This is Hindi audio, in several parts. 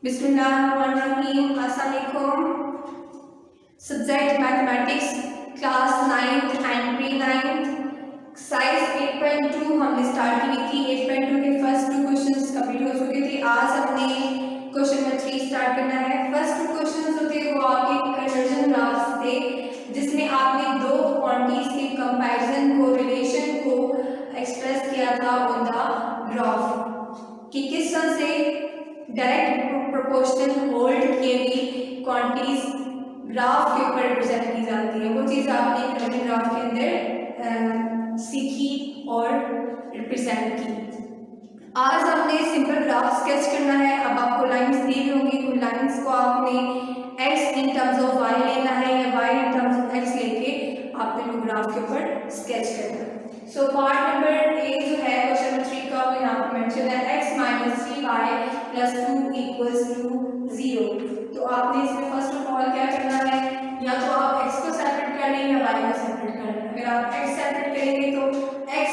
बिस्मिल्लाहिर्रहमानिर्रहीम। अस्सलाम वालेकुम। Subject mathematics class 9th and pre 9th size 8.2 हमने स्टार्ट की थी। 8.2 के फर्स्ट 2 क्वेश्चंस कंप्लीट हो चुके थे। आज हमने क्वेश्चन नंबर 3 स्टार्ट करना है। फर्स्ट 2 क्वेश्चंस होते वो आपके कन्वर्जन ग्राफ्स थे, जिसमें आपने दो क्वांटिटीज के कंपैरिजन को, रिलेशन को एक्सप्रेस किया था ऑन द ग्राफ कि किस तरह से डायरेक्ट प्रोपोर्शनल होल्ड किए हुई क्वांटिटीज ग्राफ के ऊपर रिप्रेजेंट की जाती है। वो चीज़ आपने कन्वर्जन ग्राफ के अंदर सीखी और रिप्रेजेंट की। आज हमने सिंपल ग्राफ स्केच करना है। अब आपको लाइंस दी होंगी, उन लाइंस को आपने x in terms of y लेना है या y in terms of x लेके आपने वो ग्राफ के ऊपर स्केच करना है। सो पार्ट नंबर ए जो है क्वेश्चन नंबर 3 का, वो यहाँ पे मेंशन है x - 3y + 2 = 0। तो आपने इसमें फर्स्ट ऑफ ऑल क्या करना है, या तो आप x को सेपरेट कर लें या y को सेपरेट कर लें। अगर आप x सेपरेट करेंगे तो x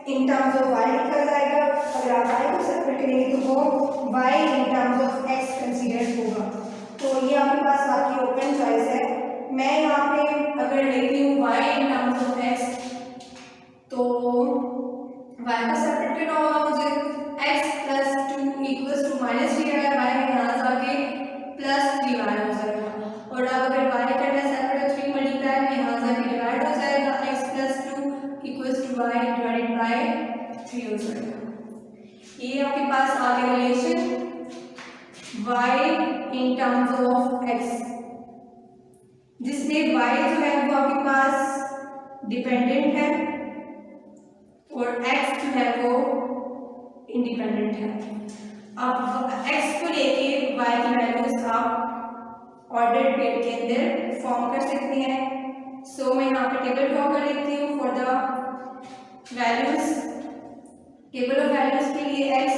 in terms of y लिखा जाएगा, अगर आप y को सेपरेट करेंगे तो वो y in terms of x consider होगा। तो ये आपके पास बाकी ओपन चॉइस है। मैं यहाँ पे अगर लेती हूँ y in terms of x, तो y को सेपरेट करना होगा मुझे। x + 2 = -3 आएगा, y यहाँ जाके +3y हो जाएगा। और अब अगर y करना है सेपरेट, 3 मल्टीप्लाई में यहाँ जाके डिवाइड हो जाएगा, x + 2 = y / 3 हो जाएगा। ये आपके पास आ गया relation y in terms of x, जिसमें y जो है वो आपके पास डिपेंडेंट है और x जो है वो इंडिपेंडेंट है। अब x को लेके y की वैल्यूज आप ऑर्डर पेड के अंदर फॉर्म कर सकते हैं। सो मैं यहाँ पे टेबल ड्रॉ कर लेती हूँ for the values. Table of values के लिए x,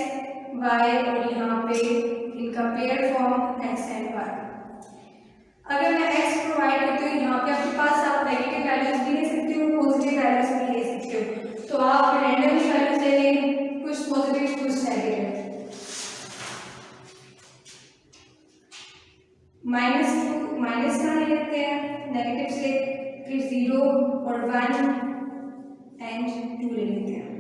y और यहाँ पे इनका pair form x and y। अगर मैं x प्रोवाइड करती हूँ, यहाँ पे आपके पास आप नेगेटिव वैल्यूज भी ले सकते हो, पॉजिटिव वैल्यूज भी ले सकते हो। तो आप रैंडमली वैल्यूज ले लें, कुछ पॉजिटिव कुछ नेगेटिव। -1 ले लेते हैं नेगेटिव से, फिर 0 और 1 एंड 2 ले लेते हैं।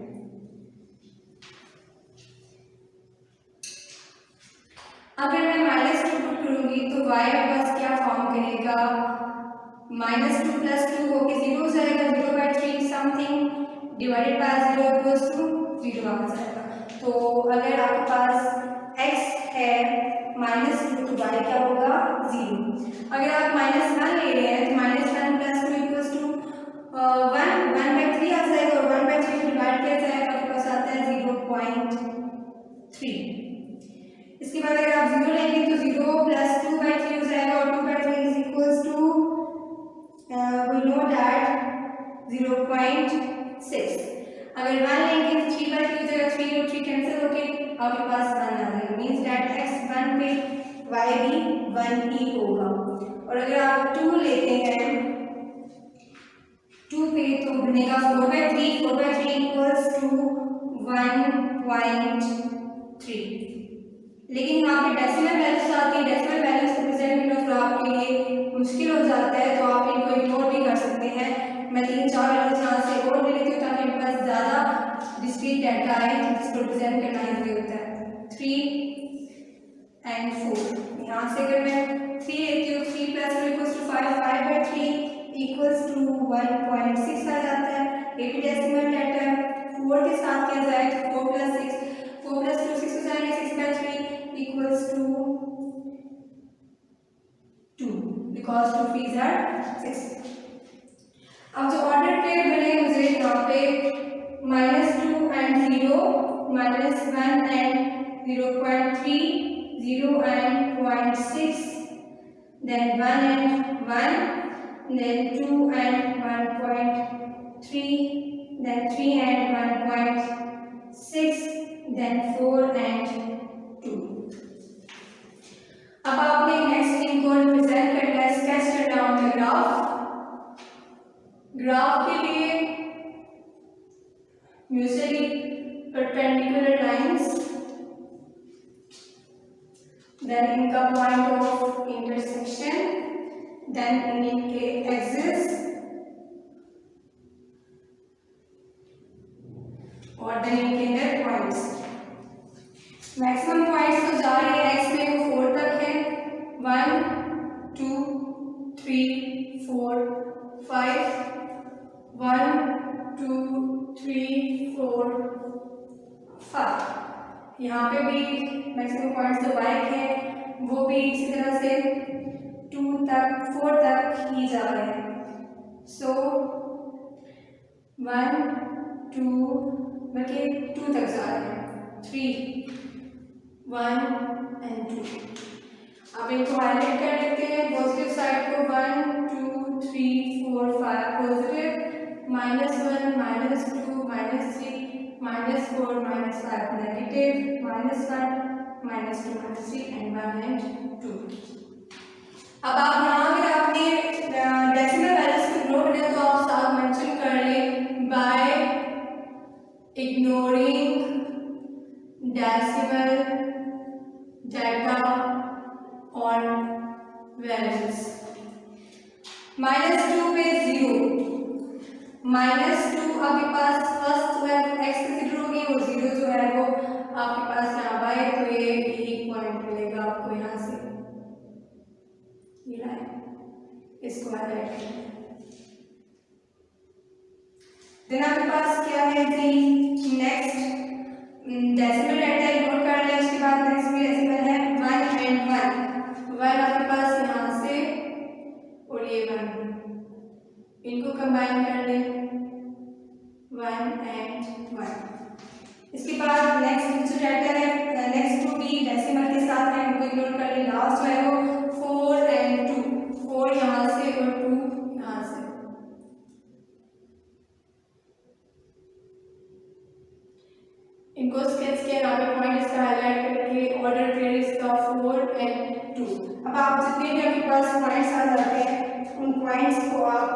अगर मैं -2 पुट करूंगी तो y के पास क्या फॉर्म करेगा, -2 + 2 होके 0 हो जाएगा, 0/3 समथिंग डिवाइडेड बाय 0 = 0 आ जाएगा। तो अगर आपके पास x है -2 तो y क्या होगा, 0। अगर आप -1 ले रहे हैं तो -1 + 2 = 1, 1/3 आ जाएगा और 1/3 डिवाइड किया जाएगा, आपके पास आता है 0.3। इसके बाद अगर आप 0 लेंगे तो 0 + 2/3 हो जाएगा और 2/3 we know that 0.6। अगर 1 लेंगे तो 3/3 हो जाएगा, 3 और 3 कैंसिल होके आपके पास 1 आ जाएगा। मींस दैट x 1 पे y भी 1 ही होगा। और अगर आप 2 लेते हैं 2 पे तो बनेगा 4/3, 4/3 = 1.3। लेकिन यहाँ पे डेसिमल वैल्यूज आती है, डेसिमल वैल्यूज रिप्रेजेंट करना थोड़ा आपके लिए मुश्किल हो जाता है, तो आप इनको इग्नोर भी कर सकते हैं। मैं 3-4 वैल्यूज यहाँ से और ले लेती हूँ ताकि मेरे पास ज़्यादा डिस्क्रीट डाटा आए जिसको रिप्रेजेंट करना ईजी होता है। 3 एंड 4 यहाँ से अगर मैं 3 लेती हूँ, 3 + 2 = 5, 5/3 = 1.6 आ जाता है। ये भी डेसिमल डाटा है। 4 के साथ क्या जाए तो 4 + 6, 4 + 2 6 हो जाएंगे, 6/3 = 2 because 2 3s are 6। अब जो ऑर्डर पेयर बने मुझे यहाँ पे -2 and 0, -1 and 0.3, 0 and 0.6, then 1 and 1, then 2 and 1.3, then 3 and 1.6, then 4 and 2। अब आपने नेक्स्ट थिंग को रिप्रेजेंट करना है, स्केच करना ऑन द ग्राफ। ग्राफ के लिए म्यूचुअली परपेंडिकुलर लाइंस देन इनका पॉइंट ऑफ इंटरसेक्शन, देन इनके एक्सिस और देन इनके अंदर पॉइंट्स। मैक्सिमम पॉइंट्स तो जा रही है एक्स में वो 4 तक है, 1 2 3 4 5, 1 2 3 4 5। यहाँ पे भी मैक्सिमम पॉइंट्स जो y के हैं वो भी इसी तरह से 2 तक 4 तक ही जा रहे हैं। सो 1 2 बल्कि 2 तक जा रहे हैं, 3 1 and 2। अब इनको हाईलाइट कर देते हैं, पॉजिटिव साइड को 1 2 3 4 5 पॉजिटिव, -1 -2 -3 -4 -5 नेगेटिव, -1 -2 -3 एंड 1 and 2। अब आप यहाँ अगर आपने डेसिमल वैल्यूज को नोट करना तो आप साथ मेंशन कर लें बाय इग्नोरिंग डेसिमल डाटा और वैल्यूज। -2 पे 0, -2 आपके पास फर्स्ट जो है एक्स कंसीडर होगी, और 0 जो है वो आपके पास यहाँ बाय, तो ये एक पॉइंट मिलेगा आपको यहाँ से, ये लाइन, इसको हाईलाइट करें। देन आपके पास क्या है जी, नेक्स्ट डेसिमल डाटा इग्नोर कर लें, उसके बाद नेक्स्ट में डेसिमल है 1 and 1 आपके पास यहाँ से और ये 1, इनको कंबाइन कर लें 1 and 1। इसके बाद नेक्स्ट जो डाटा है, नेक्स्ट 2 भी डेसिमल के साथ है, उनको इग्नोर कर लें। लास्ट जो है वो 4 and 2, 4 यहाँ से और 2 यहाँ से। इनको स्केच किया, यहाँ पे पॉइंट इसका हाईलाइट करके ऑर्डर करें इसका 4 and 2। अब आप जितने भी आपके पास पॉइंट्स आ जाते हैं उन पॉइंट्स को आप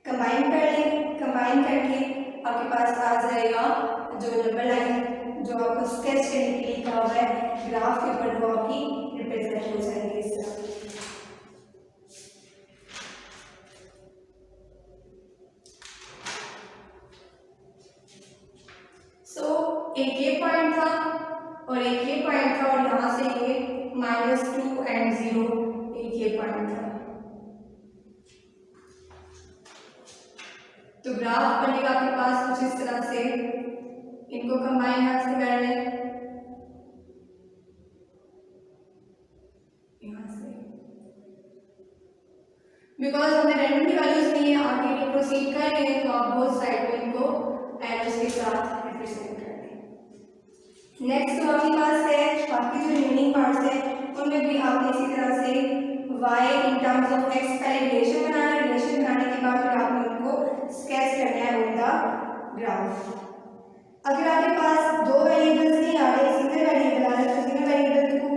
कंबाइन कर लें, कंबाइन करके आपके पास आ जाएगा जो नंबर लाइन जो आपको स्केच करने के लिए कहा हुआ है ग्राफ के ऊपर, वो आपकी रिप्रेजेंट हो जाएगी इस तरह। एक ये पॉइंट था और एक ये पॉइंट था, और यहाँ से ये -2 and 0 एक ये पॉइंट था। तो ग्राफ बनेगा आपके पास कुछ इस तरह से, इनको कंबाइन यहाँ से कर लें, यहाँ से, बिकॉज हमें रैंडमली वैल्यूज नहीं है, आगे प्रोसीड कर रहे हैं तो आप बोथ साइड में इनको एरोस के साथ रिप्रेजेंट कर दें। नेक्स्ट तो आपके पास है बाकी जो रिमेनिंग पार्ट्स है, उनमें भी आपने इसी तरह से y in terms of x का रिलेशन बनाना है, रिलेशन बनाने के बाद फिर आपने उनको स्केच करना है ऑन द ग्राफ। अगर आपके पास दो वेरिएबल्स नहीं आ रहे, सिंगल वेरिएबल आ रहा है, तो सिंगल वेरिएबल को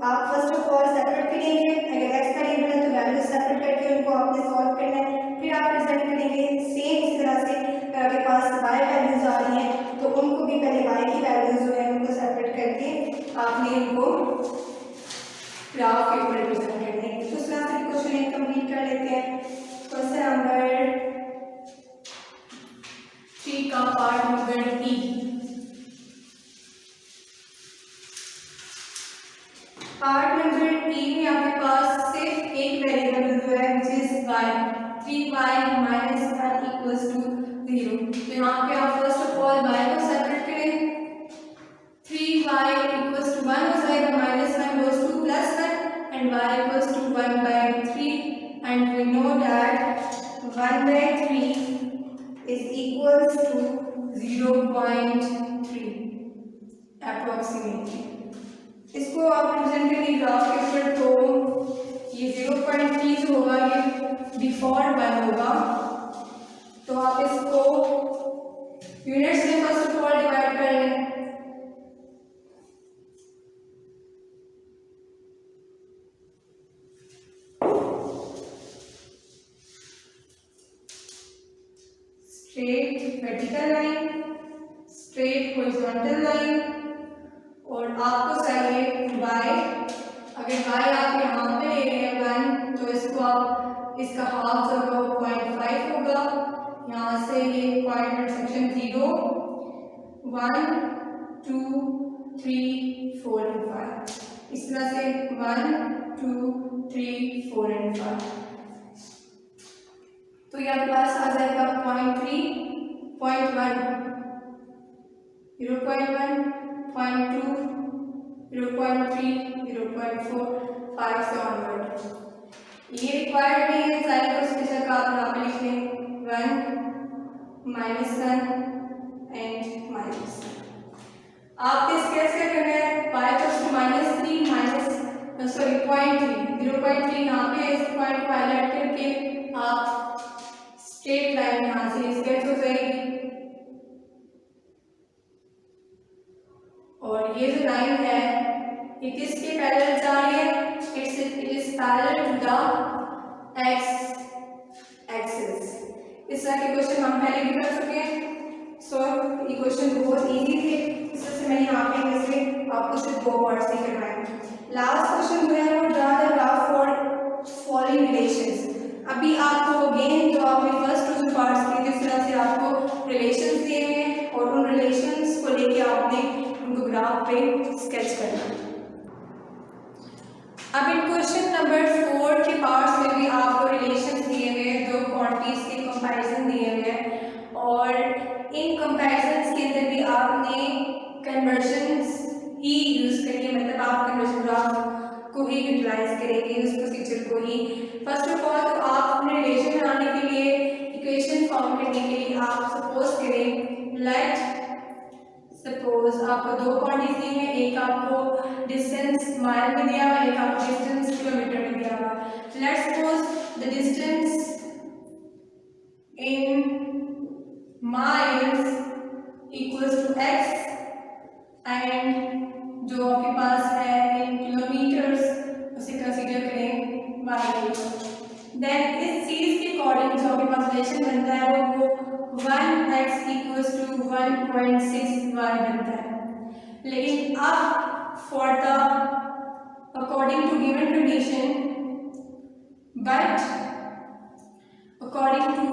आप फर्स्ट ऑफ ऑल सेपरेट करेंगे। अगर x वेरिएबल है तो वैल्यू सेपरेट करके उनको आपने सॉल्व करना है, फिर आप प्रेजेंट करेंगे सेम इस तरह से। अगर आपके पास y वैल्यूज आ रही हैं तो उनको भी पहले y की वैल्यूज जो है उनको सेपरेट करके आपने इनको ग्राफ के ऊपर रिप्रेजेंट करना है। तो इस तरह से क्वेश्चन कंप्लीट कर लेते हैं। क्वेश्चन नंबर 3 का part number E। Part number E में आपके पास सिर्फ एक वेरिएबल जो है विच इज y, 3y - 1 = 0। तो यहाँ पे आप फर्स्ट ऑफ ऑल y को सेपरेट करें, 3y = 1 हो जाएगा, -1 goes to +1 and y = 1/3, and we know that 1/3 is equals to 0.3 approximately। इसको आप रिप्रेजेंट करेंगे ग्राफ के ऊपर, तो ये 0.3 जो होगा ये डिफॉल्ट 1 होगा। तो आप इसको यूनिट्स में फर्स्ट ऑफ ऑल डिवाइड कर लें, straight vertical line, straight horizontal line और आपको चाहिए y। अगर y आप यहाँ पे ले रहे हैं 1 तो इसको आप इसका हाफ जो होगा वो 0.5 होगा। यहाँ से ये पॉइंट इंटरसेक्शन 0 1 2 3 4 एंड 5, इस तरह से 1 2 3 4 एंड 5। तो ये आपके पास आ जाएगा 0.3 0.1 0.1 0.2 0.3 0.4 5 से ऑनवर्ड। ये रिक्वायर्ड नहीं है, सारे को स्पेशल का आप यहाँ पे लिख लें 1 -1 एंड माइनस। आपको इसके कैसे करना है, y को -3 0.3 यहाँ पे इस पॉइंट को हाईलाइट करके आप स्ट्रेट लाइन यहाँ से स्केच हो जाएगी। और ये जो लाइन है ये किसके पैरेलल जा रही है, it is parallel to the x axis. इस तरह के क्वेश्चन हम पहले भी कर चुके हैं। सो ये क्वेश्चन बहुत इजी थे, इस वजह से मैंने यहाँ पे वैसे आपको सिर्फ 2 पार्ट्स ही करवाए। लास्ट क्वेश्चन जो है वो draw the graph for following relations. अभी आपको अगेन जो आपने फर्स्ट जो पार्ट्स किए थे, इस तरह से आपको रिलेशंस दिए हैं और उन रिलेशंस को लेके आपने उनको ग्राफ पे स्केच करना। अब इन क्वेश्चन नंबर 4 के पार्ट्स में भी आपको रिलेशंस दिए हुए हैं, 2 क्वांटिटीज के कंपैरिजन दिए हुए हैं और इन कंपैरिजंस के अंदर भी आपने कन्वर्जन्स ही यूज करिए, मतलब आप कन्वर्जन ग्राफ को ही यूटिलाइज करेंगे उस प्रोसीजर को ही। फर्स्ट ऑफ ऑल तो आप अपने रिलेशन बनाने के लिए, इक्वेशन फॉर्म करने के लिए आप सपोज करें, लेट सपोज आपको 2 क्वांटिटीज दी हैं, एक आपको डिस्टेंस माइल में दिया हुआ, एक आपको डिस्टेंस किलोमीटर में दिया हुआ। Let's suppose the distance in miles equals to x and जो आपके पास है इन किलोमीटर्स उसे कंसीडर करें y। देन इस चीज के अकॉर्डिंग जो आपके पास रिलेशन बनता है वो 1x इक्वल्स टू 1.6y बनता है। लेकिन अब for the according to given condition, but according to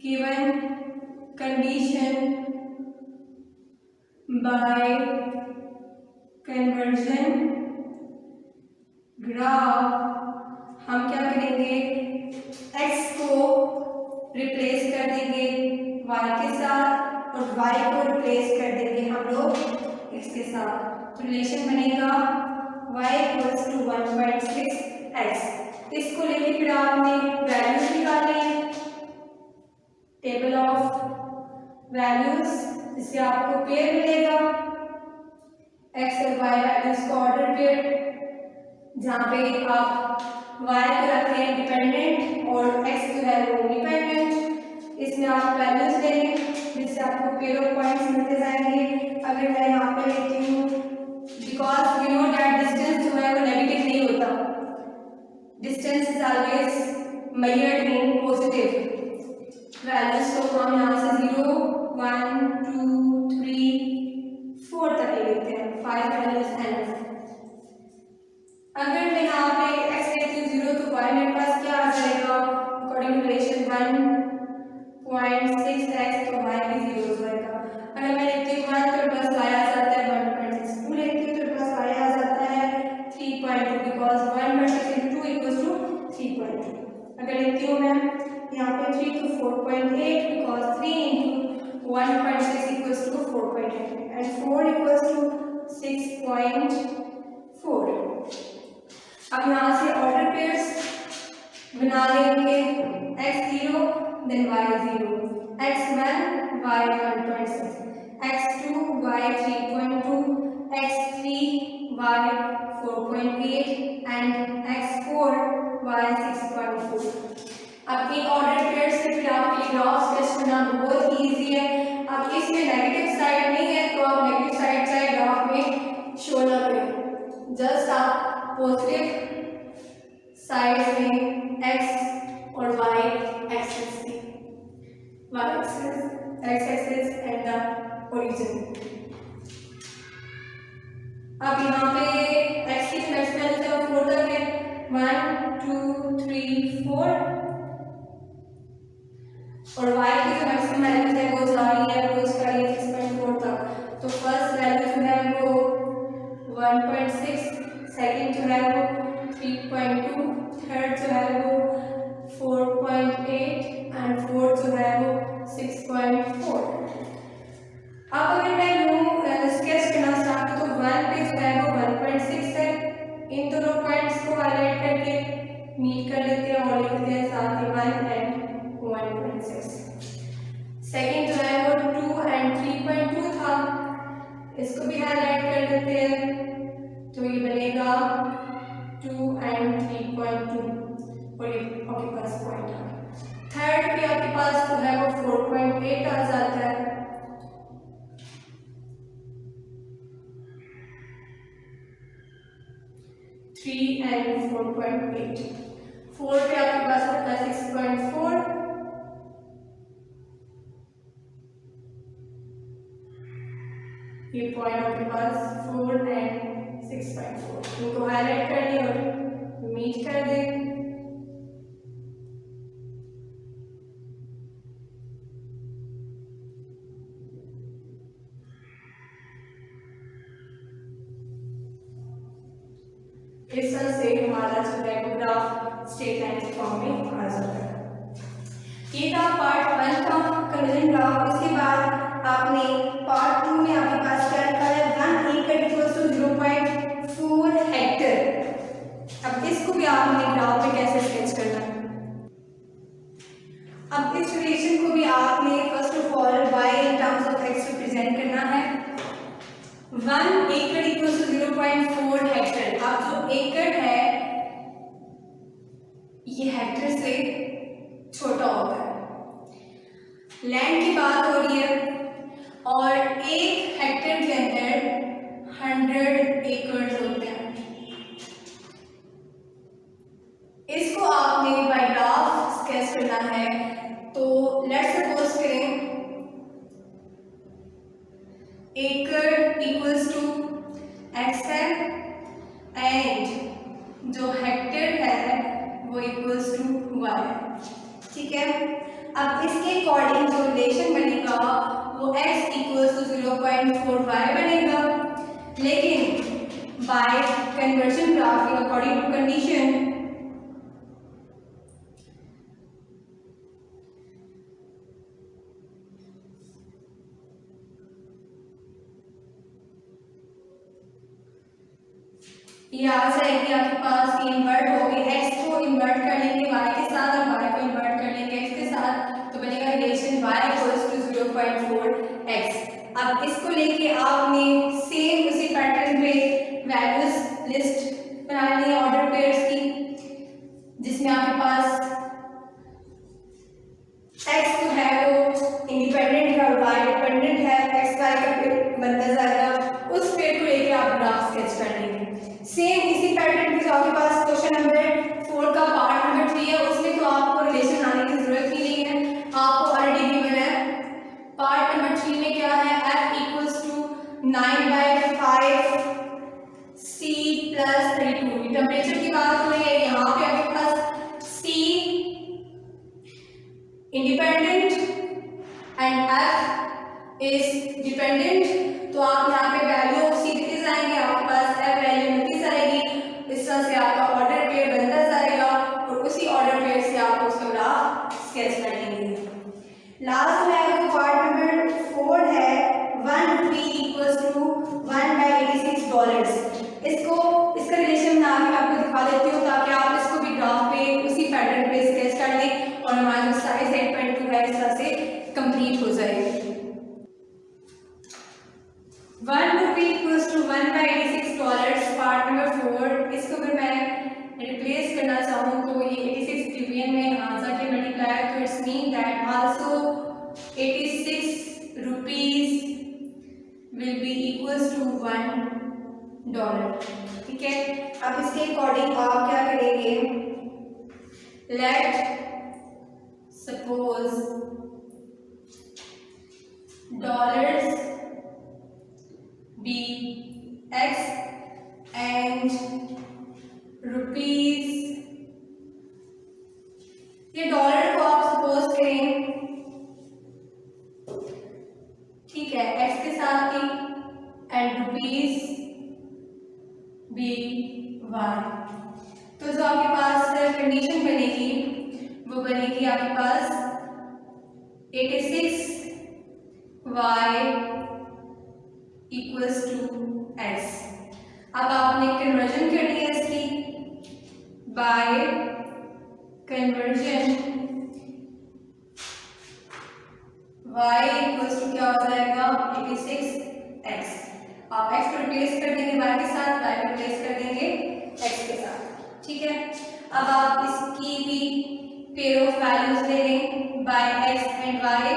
given condition by conversion graph, हम क्या करेंगे, x को रिप्लेस कर देंगे y के साथ और y को रिप्लेस कर देंगे हम लोग x के साथ। तो रिलेशन बनेगा y इक्वल्स टू 1.6x। इसको लेके फिर आपने वैल्यूज निकालनी है, टेबल ऑफ वैल्यूज, इससे आपको पेयर मिलेगा x और y वैल्यूज का ऑर्डर पेयर, जहाँ पे आप y को रखते हैं डिपेंडेंट और x जो है वो इंडिपेंडेंट। इसमें आप वैल्यूज लेंगे जिससे आपको पेयर ऑफ पॉइंट्स मिलते जाएंगे। अगर मैं यहाँ पे लेती हूँ, because you know that distance जो है वो नेगेटिव नहीं होता, distance is always measured in positive values. तो हम यहाँ से 0 1 2 3 4 तक ले लेते हैं, 5 वैल्यूज एंड। अगर मैं यहाँ पे x लेती हूँ 0 तो y मेरे पास क्या आ जाएगा, अकॉर्डिंग टू रिलेशन 1.6x तो y भी 0 हो जाएगा। अगर मैं लेती हूँ 1 तो प्लस y आ जाता है 1.6, 2 लेती हूँ तो प्लस y आ जाता है 3.2, बिकॉज 1/6 into 2 इक्वल्स टू 3.2। अगर लेती हूँ मैं यहाँ पे 3 तो 4.8, because 3 into 1.6 equals to 4.8 and 4 equals to 6.4। अब यहाँ से ऑर्डर पेयर्स बना लेंगे, x0 then y0, x1 y 1.6, x2 y 3.2, x3 y 4.8 and x4 y 6.4। अब इन ऑर्डर पेयर्स से फिर आपके ग्राफ स्केच करना बहुत ईजी है। अब इसमें नेगेटिव साइड नहीं है तो आप नेगेटिव साइड चाहे ग्राफ में शो ना करें, जस्ट आप पॉजिटिव साइड में x और y एक्सिस की, y axis x axis and the origin. अब यहाँ पे x की मैक्सिमम वैल्यू है 4 तक है, 1 2 3 4, और y की जो मैक्सिमम वैल्यू है वो जा रही है अप्रोच कर रही है 6.4 तक। तो फर्स्ट वैल्यू जो है वो 1.6, सेकंड जो है वो 3.2, थर्ड जो है वो 4.8 एंड फोर्थ जो है वो 6.4। अब अगर मैं लूँ स्केच करना स्टार्ट तो 1 पे जो है वो 1.6 है, इन दोनों पॉइंट्स को हाईलाइट करके मीट कर लेते हैं और लिखते हैं साथ ही 1 एंड 1.6। सेकंड जो है वो 2 एंड 3.2 था, इसको भी हाईलाइट कर देते हैं, तो ये बनेगा 2 एंड 3.2 और ये आपके पास पॉइंट आ गया। थर्ड पे आपके पास जो है वो 4.8 आ जाता है, एंड 4.8। फोर पे आपके पास होता है 6.4, ये पॉइंट आपके पास 4 एंड 6.4, इनको हाईलाइट कर दें और मीट कर दें। इस तरह से हमारा जो है वो ग्राफ स्ट्रेट लाइन के फॉर्म में आ जाता है। ये था पार्ट 1 का कन्वर्जन ग्राफ। इसके बाद आपने पार्ट 2 में आपके पास क्या लिखा है 1 एकड़ इक्वल्स टू 0.4 हेक्टेयर। अब इसको भी आपने ग्राफ में कैसे स्केच करना है। अब इस रिलेशन को भी आपने first of all y in terms of x represent करना है। 1 एकड़ इक्वल्स टू 0.4 हेक्टेयर। अब जो एकड़ है ये हेक्टेयर से छोटा होता है, लैंड की बात हो रही है, और एक हेक्टेयर के अंदर 100 एकड़ होते हैं। इसको आपने बाय ग्राफ स्केच करना है। तो लेट्स सपोज करें एकड़ इक्वल्स टू x है एंड जो हेक्टेयर है वो इक्वल्स टू y, ठीक है। अब इसके अकॉर्डिंग जो रिलेशन बनेगा वो x इक्वल्स टू 0.4y बनेगा, लेकिन by conversion graph according to condition ये आ जाएगी आपके पास, ये इन्वर्ट होगी, x को इन्वर्ट कर लेंगे y के साथ और y को इन्वर्ट कर लेंगे x के साथ, तो बनेगा relation y equals to 0.4x। अब इसको लेके आपने सेम उसी पैटर्न पे वैल्यूज लिस्ट बनानी है ऑर्डर पेयर्स की, जिसमें आपके पास x जो है वो इंडिपेंडेंट है और y डिपेंडेंट है, x y का बनता जाएगा, उस पेयर को लेके आप ग्राफ स्केच कर लेंगे। सेम इसी पैटर्न पे जो आपके पास क्वेश्चन नंबर 4 का पार्ट नंबर 3 है, उसमें तो आपको रिलेशन आने की जरूरत ही नहीं है, आपको ऑलरेडी गिवन है। पार्ट नंबर 3 में क्या है, f equals to 9/5 c plus 32। ये टेम्परेचर की बात हो रही है, यहाँ पे आपके पास c independent and f is dependent, तो आप यहाँ पे वैल्यू ऑफ c लिखते जाएंगे, आपके पास f वैल्यू मिलती जाएगी, इस तरह से आपका ऑर्डर पेयर बनता जाएगा और उसी ऑर्डर पेयर से आप उसका ग्राफ स्केच कर लेंगे। लास्ट है वो पार्ट नंबर 4 है 1 रुपी इक्वल्स टू $1/86। इसका रिलेशन मैं आगे आपको दिखा देती हूँ ताकि आप इसको भी ग्राफ पे उसी पैटर्न पे स्केच कर लें और हमारा जो साइज 8.2 है इस तरह से कंप्लीट हो जाएगी। 1 रुपी इक्वल्स टू $1/86 पार्ट नंबर 4। इसको अगर मैं रिप्लेस करना चाहूँ तो ये 86 डिवीजन में यहाँ जाके मल्टीप्लाई, तो it's mean that also 86 rupees will be equals to $1, ठीक है। अब इसके अकॉर्डिंग आप क्या करेंगे, let suppose dollars be x and rupees. ये डॉलर को आप सपोज करें, ठीक है, एक्स के साथ ही, एंड रुपीज बी वाई। तो जो आपके पास कंडीशन बनेगी वो बनेगी आपके पास 86 y इक्वल्स टू x। अब आपने कन्वर्जन करनी है इसकी, by conversion y equals to क्या हो जाएगा 86x। आप x को रिप्लेस कर देंगे y के साथ, y को रिप्लेस कर देंगे x के साथ, ठीक है। अब आप इसकी भी पेयर ऑफ वैल्यूज ले लें बाय x एंड y,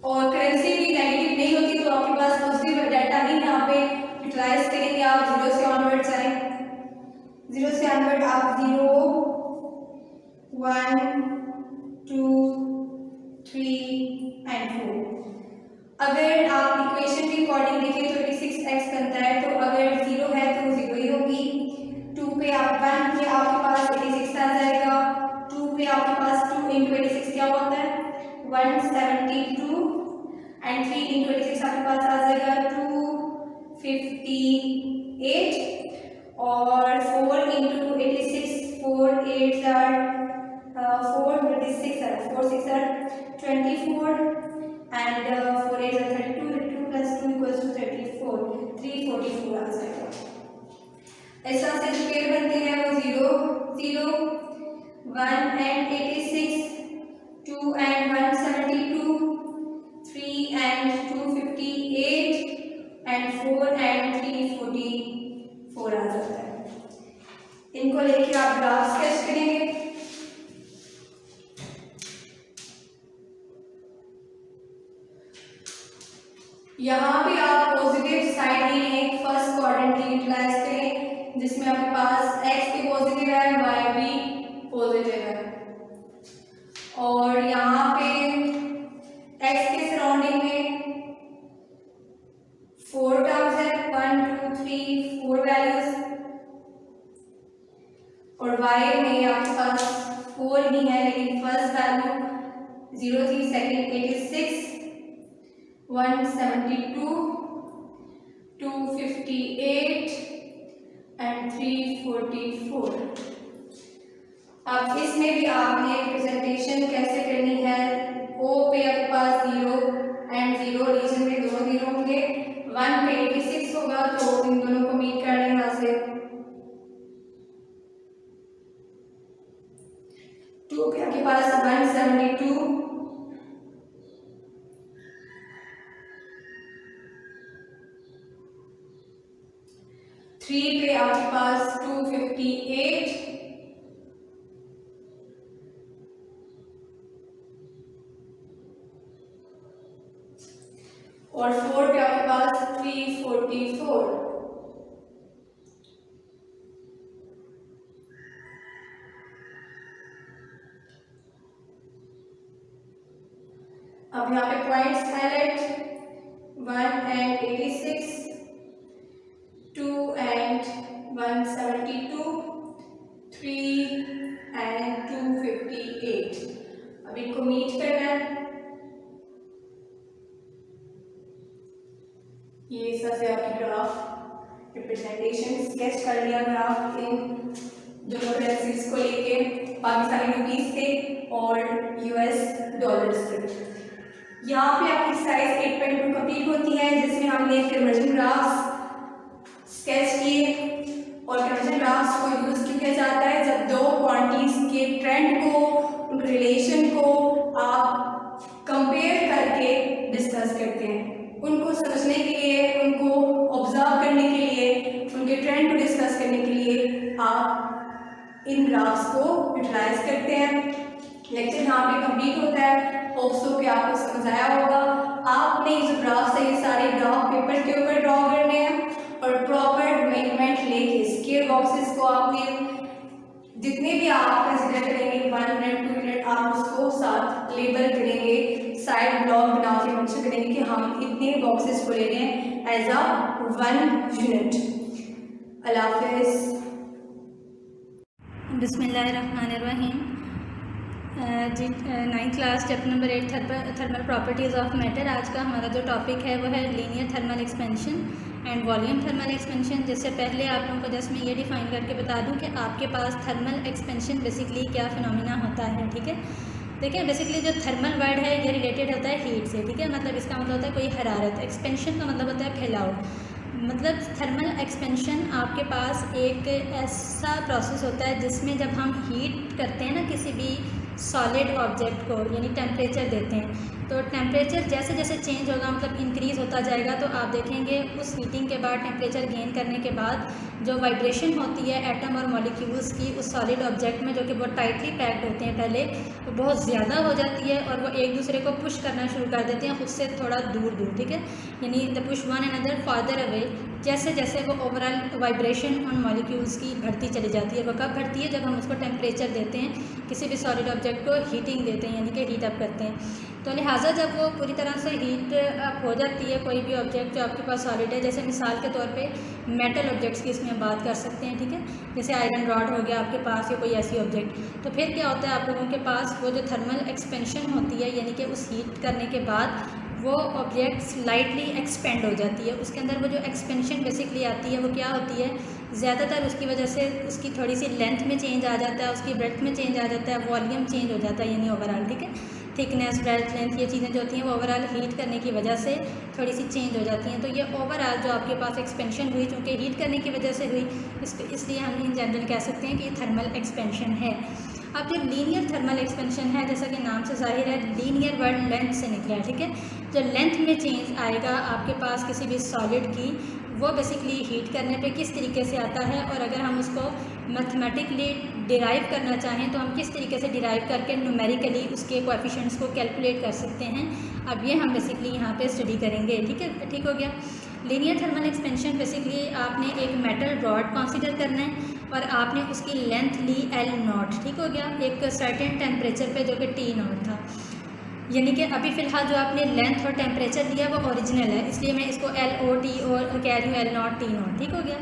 और करेंसी भी नेगेटिव नहीं होती तो आपके पास पॉजिटिव डाटा ही यहाँ पे यूटिलाइज करेंगे। आप 0 से ऑनवर्ड जाएं, 0 से ऑनवर्ड आप 0 1 2 3 एंड 4। अगर आप इक्वेशन के अकॉर्डिंग देखें तो 86x बनता है, तो अगर 0 है तो 0 ही होगी। 2 पे आप 1 पे आपके पास 86 आ जाएगा, 2 पे आपके पास 2 इंटू 86 क्या होता है 172, एंड 3 इंटू 86 आपके पास आ जाएगा 258, और 4 into 86 4 8 are 4 26 are 4 6 are 24, and 4 8 are 32, 32 plus 2 equals to 34, 344 आ जाएगा। इस तरह से जो पेयर बनते हैं वो 0 0 1 and 86, 2 and 172, 3 and 258, and 4 and 344 आ जाता है। इनको लेके आप ग्राफ स्केच करेंगे। यहाँ पे आप पॉजिटिव साइड ही लें, फर्स्ट क्वाड्रेंट की यूटिलाइज करें, जिसमें आपके पास x भी पॉजिटिव है, y भी पॉजिटिव है, और यहाँ पे x के सराउंडिंग में 4 टर्म्स है, 1 2 3 4 वैल्यूज, और y में आपके पास 4 ही है, लेकिन फर्स्ट वैल्यू 0 थी, सेकंड 86, 172, 258 एंड 344। अब इसमें भी आपने रिप्रेजेंटेशन कैसे करनी है, O पे आपके पास 0 एंड 0 रीजन में 2 0 होंगे, 1 पे 86 होगा, तो इन दोनों को मीट कर लें यहाँ से। 2 पे आपके पास 172, 3 पे आपके पास 258, और 4 पे आपके पास 344। अब यहाँ पे points highlight, 1 and 86, 2 and 172, 3 and 258। अब इनको मीट करना है। ये इस तरह से आपकी ग्राफ रिप्रेजेंटेशन स्केच कर लिया ग्राफ इन दोनों करेंसीज को लेके, पाकिस्तानी रुपीस से और यूएस डॉलर्स से। यहाँ पे आपकी एक्सरसाइज 8.2 कंप्लीट होती है, जिसमें हमने कन्वर्जन ग्राफ्स स्केच किए, और कन्वर्जन ग्राफ्स को यूज क्यों किया जाता है, जब दो क्वांटिटीज के ट्रेंड को, उनके रिलेशन को आप कंपेयर करके डिस्कस करते हैं। उनको समझने के लिए, उनको ऑब्जर्व करने के लिए, उनके ट्रेंड को डिस्कस करने के लिए आप इन ग्राफ्स को यूटिलाइज करते हैं। लेक्चर यहाँ पे कंप्लीट होता है। होप सो कि आपको समझ आया होगा। आपने जो ग्राफ्स है ये सारे ग्राफ पेपर के ऊपर ड्रॉ करने हैं और प्रॉपर मेजरमेंट लेके स्क्वायर बॉक्सेस को आपने जितने भी आप कंसिडर करेंगे 1 मिनट 2 मिनट आप उसको साथ लेबल करेंगे, साइड ब्लॉक बना के मेंशन करेंगे कि हम इतने बॉक्सेस को ले रहे हैं एज अ 1 यूनिट। अल्लाह हाफ़िज़। बिस्मिल्लाहिर्रहमानिर्रहीम। जी 9th class chapter number 8 thermal properties of matter. आज का हमारा जो टॉपिक है वो है linear thermal expansion and volume thermal expansion. जिससे पहले आप लोगों को जस्ट मैं ये डिफ़ाइन करके बता दूं कि आपके पास थर्मल एक्सपेंशन बेसिकली क्या फिनोमिना होता है। ठीक है, देखिए बेसिकली जो थर्मल वर्ड है ये रिलेटेड होता है हीट से। ठीक है, मतलब इसका मतलब होता है कोई हरारत। एक्सपेंशन का मतलब होता है फैलाव। मतलब थर्मल एक्सपेंशन आपके पास एक ऐसा प्रोसेस होता है जिसमें जब हम हीट करते हैं ना किसी भी सॉलिड ऑब्जेक्ट को, यानी टेम्परेचर देते हैं, तो टेम्परेचर जैसे जैसे चेंज होगा मतलब इंक्रीज़ होता जाएगा, तो आप देखेंगे उस हीटिंग के बाद टेम्परेचर गेन करने के बाद जो वाइब्रेशन होती है एटम और मॉलिक्यूल्स की उस सॉलिड ऑब्जेक्ट में, जो कि बहुत टाइटली पैक्ड होते हैं पहले, वो बहुत ज़्यादा हो जाती है और वो एक दूसरे को पुश करना शुरू कर देते हैं खुद से थोड़ा दूर दूर। ठीक है, यानी the push one another father away. जैसे जैसे वो ओवरऑल वाइब्रेशन ऑन मॉलिक्यूल्स की बढ़ती चली जाती है। वो कब बढ़ती है? जब हम उसको टेम्परेचर देते हैं, किसी भी सॉलिड ऑब्जेक्ट को हीटिंग देते हैं, यानी कि हीट अप करते हैं। तो लिहाजा जब वो पूरी तरह से हीट अप हो जाती है कोई भी ऑब्जेक्ट जो आपके पास सॉलिड है, जैसे मिसाल के तौर पे मेटल ऑब्जेक्ट्स की इसमें बात कर सकते हैं। ठीक है, जैसे आयरन रॉड हो गया आपके पास या कोई ऐसी ऑब्जेक्ट, तो फिर क्या होता है आप लोगों के पास वो जो थर्मल एक्सपेंशन होती है, यानी कि उस हीट करने के बाद वो ऑब्जेक्ट स्लाइटली एक्सपेंड हो जाती है। उसके अंदर वो जो एक्सपेंशन बेसिकली आती है वो क्या होती है? ज़्यादातर उसकी वजह से उसकी थोड़ी सी लेंथ में चेंज आ जाता है, उसकी ब्रेड्थ में चेंज आ जाता है, वॉल्यूम चेंज हो जाता है, यानी ओवरऑल। ठीक है, थिकनेस, ब्रेड्थ, लेंथ, ये चीज़ें जो होती हैं वो ओवरऑल हीट करने की वजह से थोड़ी सी चेंज हो जाती हैं। तो ये ओवरऑल जो आपके पास एक्सपेंशन हुई, चूँकि हीट करने की वजह से हुई, इसलिए हम इन जनरल कह सकते हैं कि ये थर्मल एक्सपेंशन है। अब जो लीनियर थर्मल एक्सपेंशन है, जैसा कि नाम से जाहिर है, लीनियर वर्ड लेंथ से निकला है। ठीक है, जो लेंथ में चेंज आएगा आपके पास किसी भी सॉलिड की, वो बेसिकली हीट करने पे किस तरीके से आता है, और अगर हम उसको मैथमेटिकली डिराइव करना चाहें तो हम किस तरीके से डिराइव करके न्यूमेरिकली उसके कोएफिशिएंट्स को कैलकुलेट कर सकते हैं। अब ये हम बेसिकली यहाँ पे स्टडी करेंगे। ठीक है, ठीक हो गया। लीनियर थर्मल एक्सपेंशन बेसिकली आपने एक मेटल रॉड कंसीडर करना है और आपने उसकी लेंथ ली L0। ठीक हो गया, एक सर्टेन टेम्परेचर पे जो कि T0 था। यानी कि अभी फ़िलहाल जो आपने लेंथ और टेम्परेचर लिया वो ओरिजिनल है, इसलिए मैं इसको LOT और कह रही हूँ L0 T0। ठीक हो गया।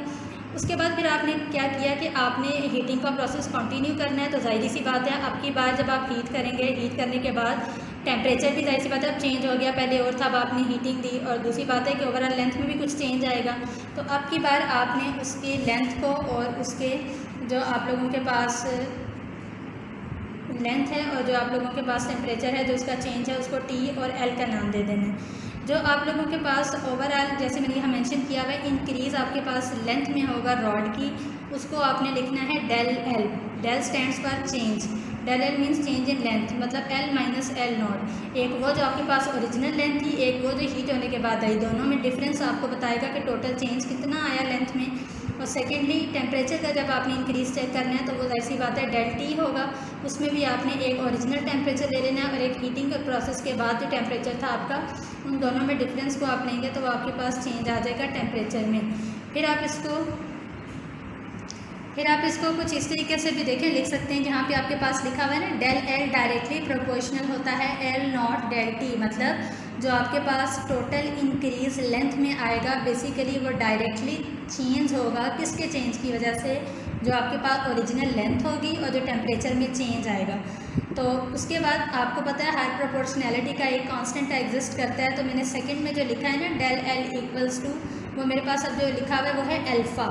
उसके बाद फिर आपने क्या किया कि आपने हीटिंग का प्रोसेस कंटिन्यू करना है। तो जाहिर सी बात है अब की बार जब आप हीट करेंगे, हीट करने के बाद टेम्परेचर भी जाहिर सी बात है अब चेंज हो गया, पहले और था, अब आपने हीटिंग दी, और दूसरी बात है कि ओवरऑल लेंथ में भी कुछ चेंज आएगा। तो अब की बार आपने उसकी लेंथ को और उसके जो आप लोगों के पास लेंथ है और जो आप लोगों के पास टेम्परेचर है, जो उसका चेंज है, उसको T और L का नाम दे देना है। जो आप लोगों के पास ओवरऑल, जैसे मैंने यहाँ मेंशन किया हुआ है, इंक्रीज़ आपके पास लेंथ में होगा रॉड की, उसको आपने लिखना है del L। Del stands for change. Del L means change in length, मतलब L माइनस L0। एक वो जो आपके पास ओरिजिनल लेंथ थी, एक वो जो हीट होने के बाद आई, दोनों में डिफरेंस आपको बताएगा कि टोटल चेंज कितना आया लेंथ में। और सेकेंडली टेम्परेचर का जब आपने इंक्रीज़ चेक करना है तो वो ऐसी बात है डेल T होगा, उसमें भी आपने एक ओरिजिनल टेम्परेचर ले लेना है और एक हीटिंग के प्रोसेस के बाद जो टेम्परेचर था आपका, उन दोनों में डिफरेंस को आप लेंगे तो वो आपके पास चेंज आ जाएगा टेम्परेचर में। फिर आप इसको कुछ इस तरीके से भी देखें, लिख सकते हैं जहाँ पे आपके पास लिखा हुआ है ना, डेल L डायरेक्टली प्रोपोर्शनल होता है L0 डेल T। मतलब जो आपके पास टोटल इंक्रीज लेंथ में आएगा बेसिकली वो डायरेक्टली चेंज होगा, किसके चेंज की वजह से? जो आपके पास ओरिजिनल लेंथ होगी और जो टेम्परेचर में चेंज आएगा। तो उसके बाद आपको पता है हायर प्रोपोर्शनैलिटी का एक कांस्टेंट एग्जिस्ट करता है। तो मैंने सेकंड में जो लिखा है ना डेल L इक्वल्स टू, वो मेरे पास अब जो लिखा हुआ है वो है alpha.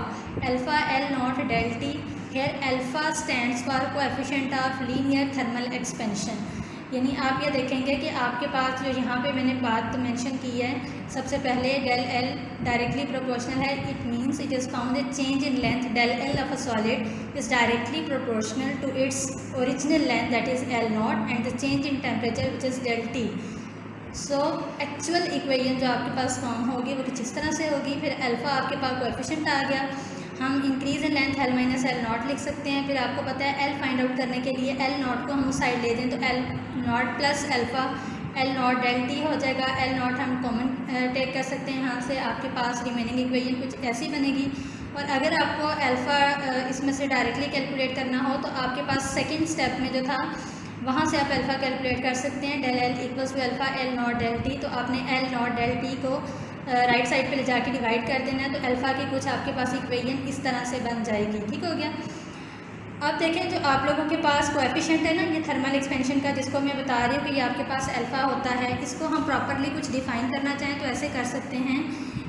Alpha L0 del T। Here alpha stands for coefficient of linear thermal expansion. यानी आप ये देखेंगे कि आपके पास जो यहाँ पे मैंने बात मेंशन की है, सबसे पहले डेल L डायरेक्टली प्रोपोर्शनल है। It means it is found a change in length del L of a solid is directly proportional to its original length that is L0 and the change in temperature which is del T। So actual equation जो आपके पास फॉर्म होगी वो कुछ इस तरह से होगी। फिर अल्फ़ा आपके पास कोएफिशिएंट आ गया, हम increase in length L minus L0 लिख सकते हैं। फिर आपको पता है L फाइंड आउट करने के लिए L0 को हम उस साइड ले दें तो L0 plus alpha L0 del T हो जाएगा। L0 हम कॉमन टेक कर सकते हैं यहाँ से, आपके पास रिमेनिंग इक्वेशन कुछ ऐसी बनेगी। और अगर आपको अल्फ़ा इसमें से डायरेक्टली कैलकुलेट करना हो तो आपके पास सेकेंड स्टेप में जो था वहाँ से आप अल्फ़ा कैलकुलेट कर सकते हैं। Del L equals to alpha L0 del T। तो आपने L0 डेल T को राइट साइड पे ले जाके डिवाइड कर देना है, तो अल्फ़ा की कुछ आपके पास इक्वेशन इस तरह से बन जाएगी। ठीक हो गया। अब देखें जो आप लोगों के पास कोएफिशिएंट है ना, ये थर्मल एक्सपेंशन का, जिसको मैं बता रही हूँ कि ये आपके पास अल्फ़ा होता है, इसको हम प्रॉपरली कुछ डिफ़ाइन करना चाहें तो ऐसे कर सकते हैं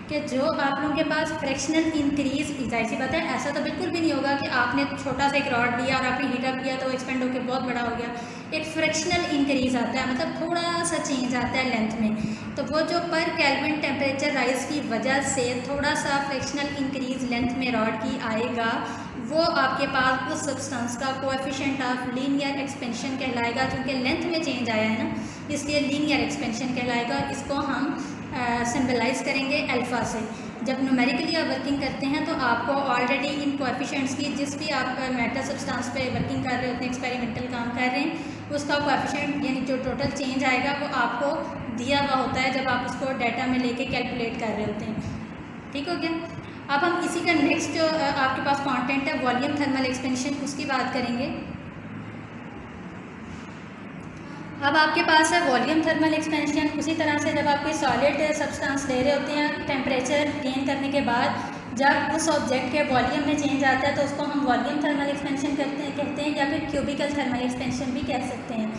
कि जो आप लोगों के पास फ्रैक्शनल इंक्रीज़, जाहिर सी बात है ऐसा तो बिल्कुल भी नहीं होगा कि आपने छोटा सा एक रॉड लिया और आपने हीटअप किया तो एक्सपेंड होकर बहुत बड़ा हो गया। एक फ्रैक्शनल इंक्रीज़ आता है, मतलब थोड़ा सा चेंज आता है लेंथ में, तो वो जो पर केल्विन टेम्परेचर राइज की वजह से थोड़ा सा फ्रैक्शनल इंक्रीज़ लेंथ में रॉड की आएगा, वो आपके पास उस सब्सटेंस का कोएफिशिएंट ऑफ लीनियर एक्सपेंशन कहलाएगा। क्योंकि लेंथ में चेंज आया है ना, इसलिए लीनियर एक्सपेंशन कहलाएगा। और इसको हम सिंबलाइज करेंगे अल्फ़ा से। जब न्यूमेरिकली आप वर्किंग करते हैं तो आपको ऑलरेडी इन कोएफिशिएंट्स की, जिस भी आप मेटल सब्सटेंस पे वर्किंग कर रहे होते हैं, एक्सपेरिमेंटल काम कर रहे हैं, उसका कोएफिशिएंट यानी जो टोटल चेंज आएगा वो आपको दिया हुआ होता है जब आप उसको डाटा में लेके कैलकुलेट कर रहे होते हैं। ठीक हो गया। अब हम इसी का नेक्स्ट जो आपके पास कंटेंट है वॉल्यूम थर्मल एक्सपेंशन, उसकी बात करेंगे। अब आपके पास है वॉल्यूम थर्मल एक्सपेंशन। उसी तरह से जब आप कोई सॉलिड सब्सटेंस ले रहे होते हैं, टेम्परेचर गेन करने के बाद जब उस ऑब्जेक्ट के वॉल्यूम में चेंज आता है तो उसको हम वॉल्यूम थर्मल एक्सपेंशन कहते हैं, या फिर क्यूबिकल थर्मल एक्सपेंशन भी कह सकते हैं।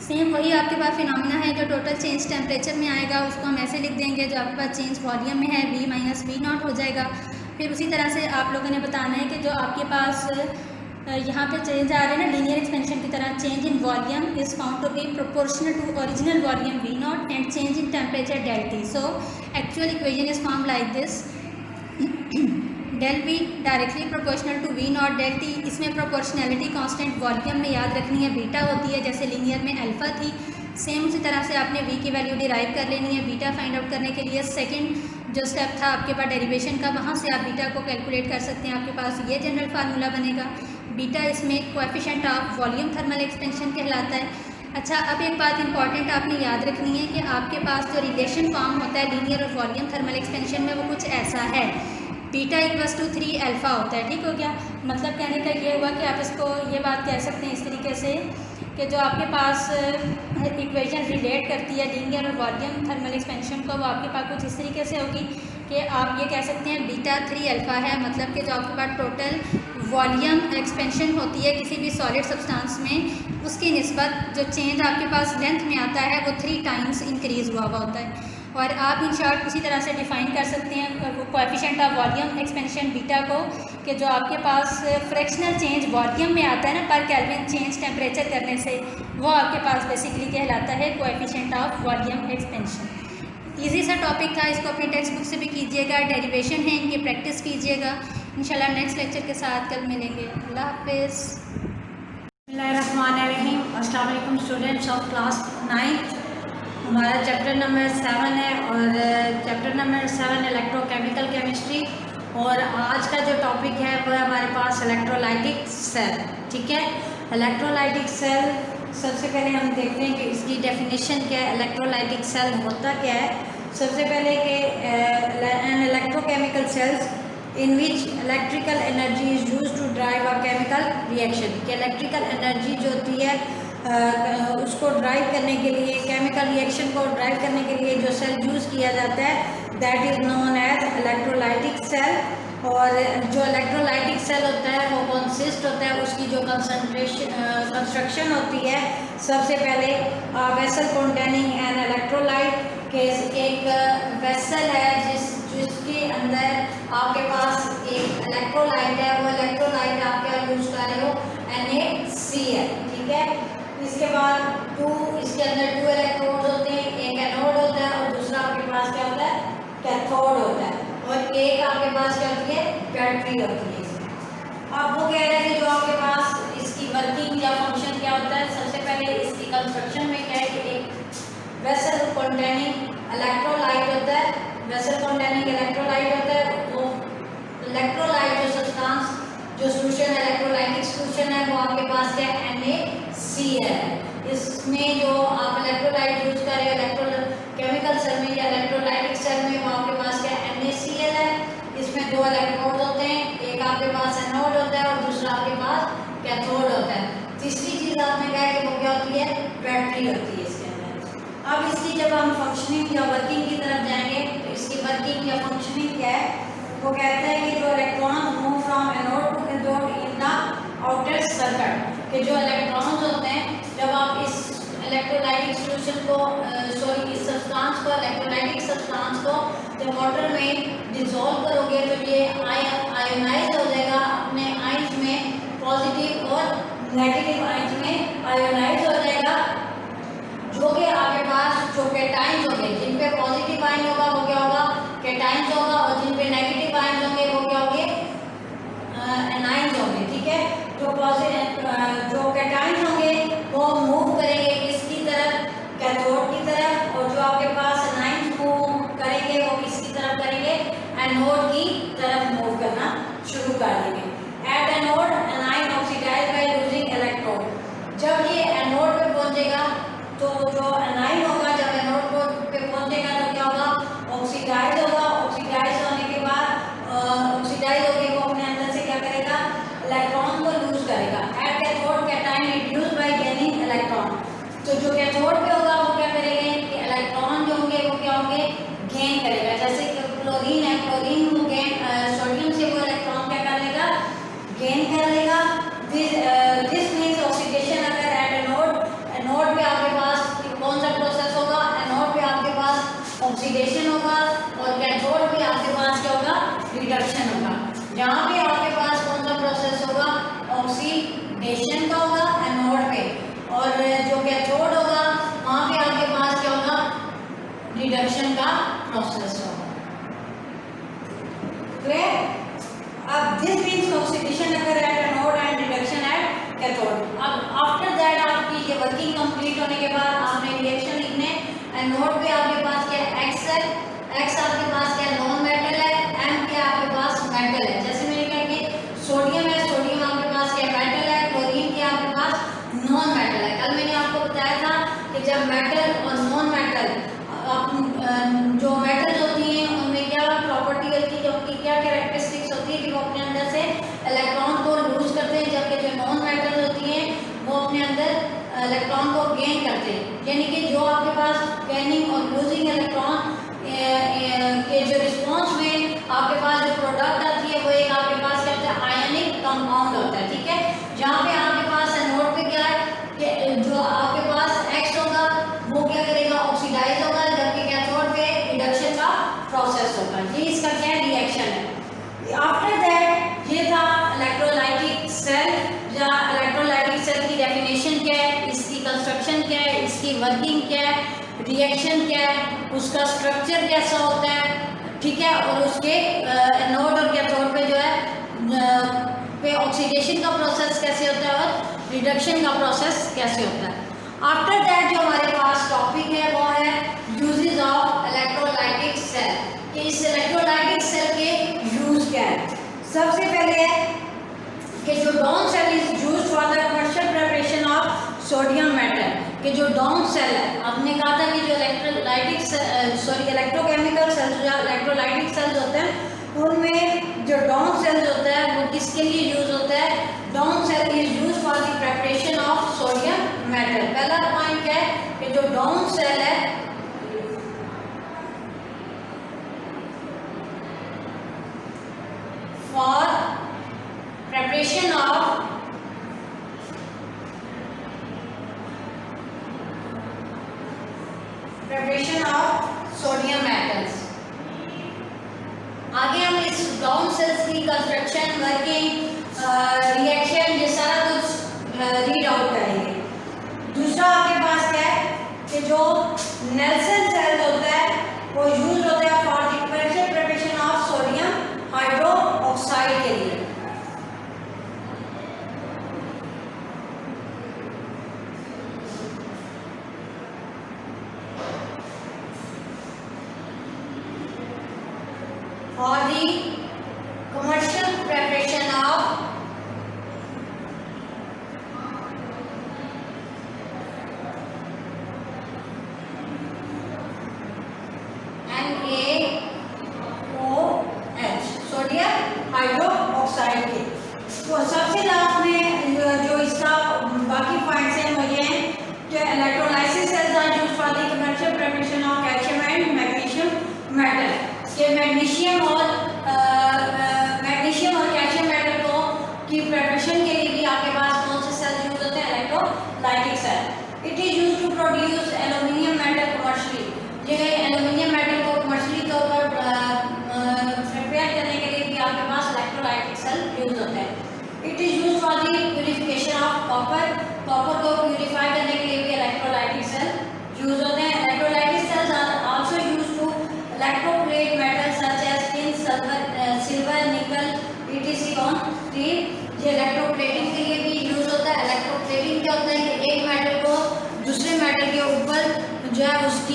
सेम वही आपके पास फिनोमिना है, जो टोटल चेंज टेम्परेचर में आएगा उसको हम ऐसे लिख देंगे, जो आपके पास चेंज वॉल्यूम में है V माइनस V0 हो जाएगा। फिर उसी तरह से आप लोगों ने बताना है कि जो आपके पास यहाँ पे चेंज आ रहे हैं ना लीनियर एक्सपेंशन की तरह, change in volume is found to be proportional to original volume V0 and change in temperature del T। So actual equation is form like this, del V directly proportional to V0 del T। इसमें प्रोपोर्शनैलिटी कांस्टेंट वॉल्यूम में याद रखनी है बीटा होती है, जैसे लीनियर में अल्फ़ा थी। सेम उसी तरह से आपने V की वैल्यू डिराइव कर लेनी है बीटा फाइंड आउट करने के लिए। सेकंड जो स्टेप था आपके पास डेरिवेशन का, वहाँ से आप बीटा को कैलकुलेट कर सकते हैं। आपके पास ये जनरल फार्मूला बनेगा। बीटा इसमें coefficient of volume thermal expansion कहलाता है। अच्छा, अब एक बात इंपॉर्टेंट आपने याद रखनी है कि आपके पास जो रिलेशन फॉर्म होता है लीनियर और वॉल्यूम थर्मल एक्सपेंशन में, वो कुछ ऐसा है, बीटा इक्वल्स टू 3 अल्फ़ा होता है। ठीक हो गया। मतलब कहने का ये हुआ कि आप इसको ये बात कह सकते हैं इस तरीके से कि जो आपके पास इक्वेशन रिलेट करती है लीनियर और वॉल्यूम थर्मल एक्सपेंशन को, वो आपके पास कुछ इस तरीके से होगी कि आप ये कह सकते हैं बीटा 3 अल्फ़ा है। मतलब कि जो आपके पास टोटल वॉल्यूम एक्सपेंशन होती है किसी भी सॉलिड सब्सटेंस में, उसकी निस्बत जो चेंज आपके पास लेंथ में आता है वो 3 टाइम्स इंक्रीज़ हुआ होता है। और आप इन शॉर्ट उसी तरह से डिफ़ाइन कर सकते हैं coefficient of volume expansion beta को, कि जो आपके पास फ्रैक्शनल चेंज वॉल्यूम में आता है ना पर केल्विन चेंज टेम्परेचर करने से, वो आपके पास बेसिकली कहलाता है coefficient of volume expansion. Easy सा टॉपिक था, इसको अपनी टेक्स्ट बुक से भी कीजिएगा, डेरिवेशन है इनकी प्रैक्टिस कीजिएगा। इंशाल्लाह नेक्स्ट लेक्चर के साथ कल मिलेंगे। अल्लाह हाफिज़। बिस्मिल्लाहिर्रहमानिर्रहीम। अस्सलाम वालेकुम स्टूडेंट्स ऑफ क्लास 9। हमारा चैप्टर नंबर 7 है और चैप्टर नंबर 7 इलेक्ट्रोकेमिकल केमिस्ट्री। और आज का जो टॉपिक है वो है हमारे पास इलेक्ट्रोलाइटिक सेल। ठीक है, इलेक्ट्रोलाइटिक सेल सबसे पहले हम देखते हैं कि इसकी डेफिनेशन क्या है। इलेक्ट्रोलाइटिक सेल होता क्या है। सबसे पहले कि an electrochemical cells in which electrical energy is use to drive a chemical reaction. कि इलेक्ट्रिकल एनर्जी जो होती है उसको ड्राइव करने के लिए, केमिकल रिएक्शन को ड्राइव करने के लिए जो सेल यूज़ किया जाता है that is known as electrolytic cell. और जो इलेक्ट्रोलाइटिक सेल होता है वो कंसिस्ट होता है, उसकी जो कंस्ट्रक्शन होती है, सबसे पहले वेसल कंटेनिंग एन इलेक्ट्रोलाइट, के एक वेसल है जिसके अंदर आपके पास एक इलेक्ट्रोलाइट है। वो इलेक्ट्रोलाइट आप क्या यूज़ कर रहे हो, NaCl। ठीक है, इसके बाद इसके अंदर 2 इलेक्ट्रोड्स होते हैं, एक एनोड होता है और दूसरा आपके पास क्या होता है, कैथोड होता है। और एक आपके पास क्या होती है, बैटरी होती है। अब वो कह रहे हैं कि जो आपके पास इसकी वर्किंग या फंक्शन क्या होता है। सबसे पहले इसकी कंस्ट्रक्शन में क्या है कि एक वेसल कंटेनिंग इलेक्ट्रोलाइट होता है। वेसल कंटेनिंग इलेक्ट्रोलाइट होता है। वो इलेक्ट्रोलाइट जो सब्सटेंस जो सोल्यूशन है, इलेक्ट्रोलाइटिक सोल्यूशन है, वो आपके पास क्या है, NaCl है। इसमें जो आप इलेक्ट्रोलाइट यूज कर रहे हो इलेक्ट्रोकेमिकल सेल में या इलेक्ट्रोलाइटिक सेल में, वो आपके पास क्या है, NaCl है। इसमें 2 इलेक्ट्रोड होते हैं, एक आपके पास एनोड होता है और दूसरा आपके पास कैथोड होता है। तीसरी चीज़ आपने कहा कि वो क्या होती है, बैटरी होती है इसके अंदर। अब इसकी जब हम फंक्शनिंग या वर्किंग की तरफ जाएंगे तो इसकी वर्किंग या फंक्शनिंग क्या है, वो कहते हैं कि जो electron move from anode to cathode in the outer circuit, कि जो इलेक्ट्रॉन्स होते हैं जब आप इस इलेक्ट्रोलाइटिक सोल्यूशन को इस सब्सटेंस को इलेक्ट्रोलाइटिक सब्सटेंस को जब वाटर में डिसॉल्व करोगे तो ये आयोनाइज हो जाएगा, अपने आयंस में पॉजिटिव और नेगेटिव आयंस में आयोनाइज हो जाएगा, जो कि आपके पास जो कैटाइंस होंगे, जिन पे पॉजिटिव आयन होगा वो क्या होगा, कैटाइंस होगा, और जिन पे नेगेटिव आयन होंगे वो क्या होंगे, एनाइंस होंगे। ठीक है, जो कैटाइंस होंगे वो मूव करेंगे किसकी तरफ, कैथोड की तरफ, और जो आपके पास एनाइंस मूव करेंगे वो किसकी तरफ करेंगे, एनोड की तरफ मूव करना शुरू कर देंगे। At anode anion oxidise by losing electron, जब ये एनोड पे पहुंचेगा तो जो एनाइन होगा जब एनोड पे पहुंचेगा तो क्या होगा, ऑक्सीडाइज होगा, ऑक्सीडाइज होने के बाद ऑक्सीडाइज होके वो अपने अंदर से क्या करेगा, इलेक्ट्रॉन को लूज करेगा। At cathode cation reduce by gaining electron, तो जो कैथोड पे होगा वो क्या करेंगे कि इलेक्ट्रॉन जो होंगे वो क्या होंगे, गेन करेगा। जैसे कि क्लोरीन है, क्लोरीन को सोडियम से वो इलेक्ट्रॉन क्या कर लेगा, गेन कर लेगा। दिस मीन्स ऑक्सीडेशन अगर एट एनोड पे आपके पास कौन सा प्रोसेस होगा, एनोड पे आपके पास ऑक्सीडेशन होगा और कैथोड पे आपके पास क्या होगा, रिडक्शन होगा। जहाँ पे आपके पास कौन सा प्रोसेस होगा, ऑक्सीडेशन का होगा एनोड पे, और जो कैथोड होगा वहाँ पे आपके पास क्या होगा, रिडक्शन का प्रोसेस होगा। क्लियर? अब दिस मीन्स ऑक्सीडेशन अगर at anode and reduction at cathode. अब आफ्टर दैट आपकी ये वर्किंग कंप्लीट होने के बाद आपने रिएक्शन लिखने, एनोड पे आपके पास क्या है, एक्स है, एक्स आपके पास क्या नॉन मेटल है, एम क्या आपके पास मेटल है। जैसे मैंने कहा कि सोडियम है, सोडियम आपके पास क्या मेटल है, क्लोरीन क्या आपके पास नॉन मेटल है। कल मैंने आपको बताया था कि जब मेटल और नॉन मेटल जो मेटल्स होती हैं उनमें क्या प्रॉपर्टी होती है, जो उनकी क्या कैरेक्टरिस्टिक्स होती है कि वो अपने अंदर से इलेक्ट्रॉन को लूज करते हैं, जबकि जो नॉन मेटल होती हैं वो अपने अंदर इलेक्ट्रॉन को गेन करते हैं। यानी कि जो आपके पास गेनिंग और लूजिंग इलेक्ट्रॉन के जो रिस्पॉन्स में आपके पास जो प्रोडक्ट आती है वो एक आपके पास क्या होता है, आयनिक कंपाउंड होता है। ठीक है, जहाँ पे आपके पास एनोड पे क्या है कि जो आपके पास एक्स होगा वो क्या करेगा, ऑक्सीडाइज होगा, जबकि कैथोड पे रिडक्शन का प्रोसेस होगा। ये इसका क्या रिएक्शन है। आफ्टर दैट ये था इलेक्ट्रोलाइटिक सेल, या इलेक्ट्रोलाइटिक सेल की डेफिनेशन क्या है, इसकी कंस्ट्रक्शन क्या है, इसकी वर्किंग क्या है, रिएक्शन क्या है, उसका स्ट्रक्चर कैसा होता है। ठीक है, और उसके एनोड और कैथोड पे जो है पे ऑक्सीडेशन का प्रोसेस कैसे होता है और रिडक्शन का प्रोसेस कैसे होता है। आफ्टर दैट जो हमारे पास टॉपिक है वो है यूजेस ऑफ इलेक्ट्रोलाइटिक सेल, कि इस इलेक्ट्रोलाइटिक सेल के यूज क्या है। सबसे पहले है कि जो down cell is used for the commercial preparation of sodium metal, कि जो डाउन सेल है, आपने कहा था कि जो इलेक्ट्रोकेमिकल सेल्स या इलेक्ट्रोलाइटिक सेल्स होते हैं उनमें जो डाउन सेल्स होता है वो किसके लिए यूज होता है, down cell is use for the preparation of sodium metal. पहला पॉइंट क्या है कि जो डाउन सेल है for preparation of sodium metals. आगे हम इस डाउन सेल्स की कंस्ट्रक्शन, वर्किंग, रिएक्शन ये सारा कुछ रीड आउट करेंगे। दूसरा आपके पास क्या है कि जो नेल्सन सेल होता है वो यूज होता है for the commercial preparation of sodium hydroxide के लिए। For the commercial preparation of NaOH sodium hydroxide के। तो सबसे लास्ट में जो इसका बाकी पॉइंट्स हैं वो ये हैं कि electrolysis cells are used for the commercial preparation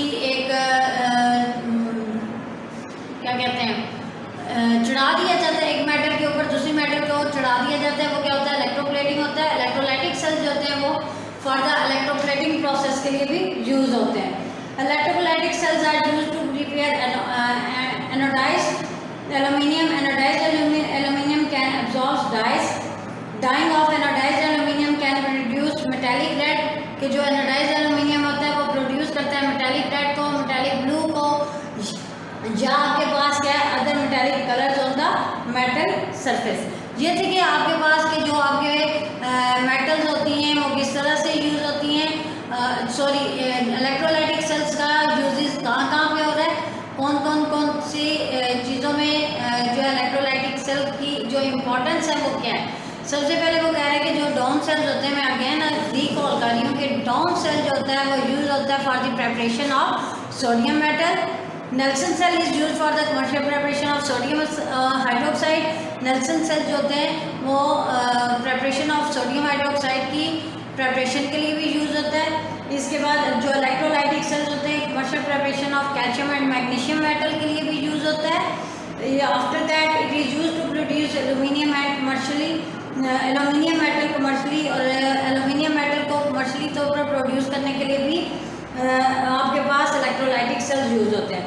उसकी एक क्या कहते हैं चढ़ा दिया जाता है, एक मेटल के ऊपर दूसरी मेटल को चढ़ा दिया जाता है, वो क्या होता है इलेक्ट्रोप्लेटिंग होता है। इलेक्ट्रोलाइटिक सेल्स जो होते हैं वो फॉर द इलेक्ट्रोप्लेटिंग प्रोसेस के लिए भी यूज होते हैं। Electrolytic cells are used to prepare anodised aluminium. Anodised aluminium can absorb dyes. Dyeing of anodised aluminium can produce metallic red, कि जो एनोडाइज्ड एल्यूमिनियम होता है वो प्रोड्यूस करता है मेटालिक रेड को, मेटालिक ब्लू को, या आपके पास क्या है other metallic colours on the metal surface. ये थे कि आपके पास के जो आपके मेटल्स होती हैं वो किस तरह से यूज़ होती हैं। इलेक्ट्रोलाइटिक सेल्स का यूजेस कहाँ पे हो रहा है, कौन सी चीज़ों में जो है इलेक्ट्रोलाइटिक सेल की जो इम्पोर्टेंस है वो क्या है। सबसे पहले वो कह रहे हैं कि जो डाउन सेल्स होते हैं, मैं अगेन रिकॉल कर रही हूँ कि डाउन सेल जो होता है वो यूज़ होता है for the preparation of sodium metal. Nelson cell is use for the commercial preparation of sodium hydroxide. Nelson cell जो होते हैं वो प्रेपरेशन ऑफ सोडियम हाइड्रोक्साइड की प्रेपरेशन के लिए भी यूज़ होता है। इसके बाद जो इलेक्ट्रोलाइटिक सेल्स होते हैं commercial preparation of calcium and magnesium metal के लिए भी यूज़ होता है। After that it is use to produce aluminium and commercially aluminium metal commercially, और एल्यूमिनियम मेटल को कमर्शियली तौर पर प्रोड्यूस करने के लिए भी आपके पास इलेक्ट्रोलाइटिक सेल्स यूज होते हैं।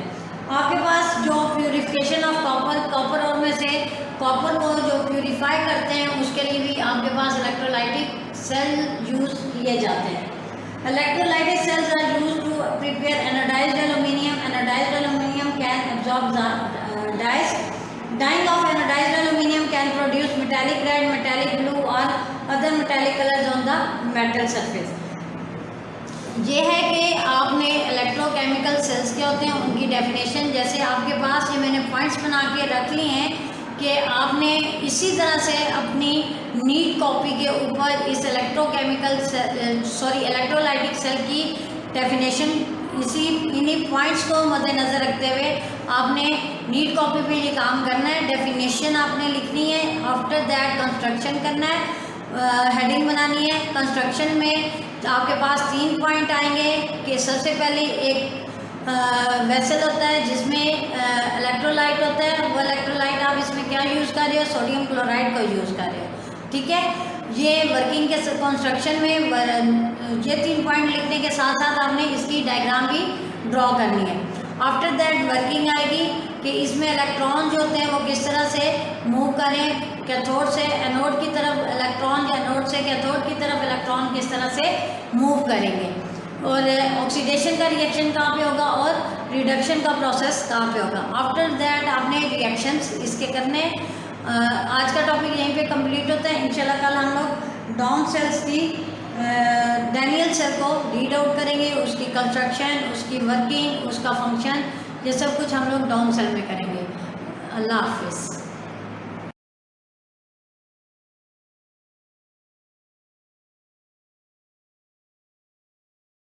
आपके पास जो प्यूरिफिकेशन ऑफ कॉपर और में से कॉपर को जो प्यूरिफाई करते हैं उसके लिए भी आपके पास इलेक्ट्रोलाइटिक सेल यूज किए जाते हैं। Electrolytic cells are use to prepare anodised aluminium. Anodised aluminium can absorb dyes. Dyeing of anodized aluminum can produce metallic red, metallic blue or other metallic colors on the metal surface। ये है कि आपने इलेक्ट्रोकेमिकल सेल्स क्या होते हैं उनकी डेफिनेशन, जैसे आपके पास ये मैंने पॉइंट्स बना के रख लिए हैं कि आपने इसी तरह से अपनी नीट कॉपी के ऊपर इस इलेक्ट्रोलाइटिक सेल की डेफिनेशन इन्हीं पॉइंट्स को मद्देनज़र रखते हुए आपने नीट कॉपी पे ये काम करना है। डेफिनेशन आपने लिखनी है, आफ्टर दैट कंस्ट्रक्शन करना है, हेडिंग बनानी है। कंस्ट्रक्शन में आपके पास 3 पॉइंट आएंगे कि सबसे पहले एक वेसल होता है जिसमें इलेक्ट्रोलाइट होता है। वो इलेक्ट्रोलाइट आप इसमें क्या यूज़ कर रहे हो, सोडियम क्लोराइड को यूज़ कर रहे हो, ठीक है। ये वर्किंग के कंस्ट्रक्शन में ये 3 पॉइंट लिखने के साथ साथ आपने इसकी डायग्राम भी ड्रॉ करनी है। आफ्टर दैट वर्किंग आएगी कि इसमें इलेक्ट्रॉन जो होते हैं वो किस तरह से मूव करें, कैथोड से एनोड की तरफ इलेक्ट्रॉन, या एनोड से कैथोड की तरफ इलेक्ट्रॉन किस तरह से मूव करेंगे, और ऑक्सीडेशन का रिएक्शन कहाँ पे होगा और रिडक्शन का प्रोसेस कहाँ पे होगा। आफ्टर दैट आपने रिएक्शंस इसके करने। आज का टॉपिक यहीं पे कंप्लीट होता है। इंशाल्लाह कल हम लोग डाउन सेल्स की डैनियल सेल को रीड आउट करेंगे, उसकी कंस्ट्रक्शन, उसकी वर्किंग, उसका फंक्शन, ये सब कुछ हम लोग डाउन सेल में करेंगे। अल्लाह हाफिज़।